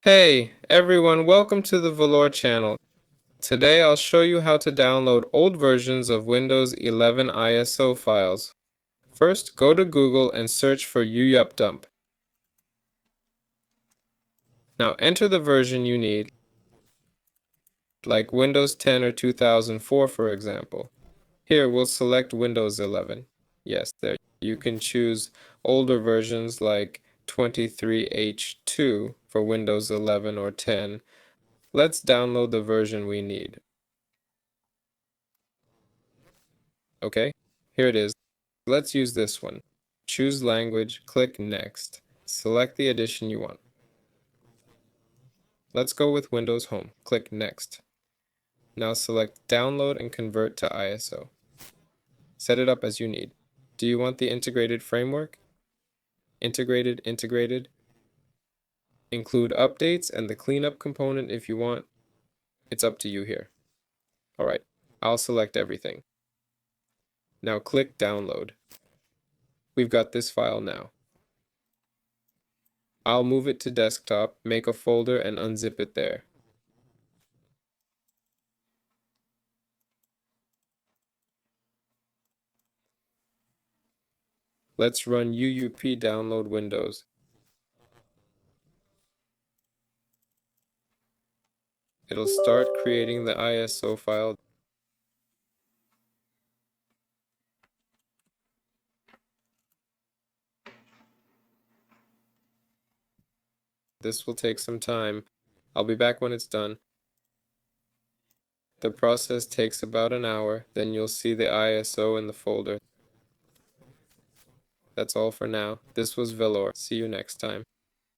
Hey everyone, welcome to the Valor channel. Today I'll show you how to download old versions of Windows 11 ISO files. First, go to Google and search for UYUPDump. Now enter the version you need, like Windows 10 or 2004 for example. Here we'll select Windows 11. Yes, there. You can choose older versions like 23H2 for Windows 11 or 10. Let's download the version we need. Okay, here it is. Let's use this one. Choose language, click Next. Select the edition you want. Let's go with Windows Home. Click Next. Now select Download and Convert to ISO. Set it up as you need. Do you want the integrated framework? Integrated. Include updates and the cleanup component if you want. It's up to you here. Alright, I'll select everything. Now click Download. We've got this file now. I'll move it to desktop, make a folder, and unzip it there. Let's run UUP download Windows. It'll start creating the ISO file. This will take some time. I'll be back when it's done. The process takes about an hour, then you'll see the ISO in the folder. That's all for now. This was Valor. See you next time.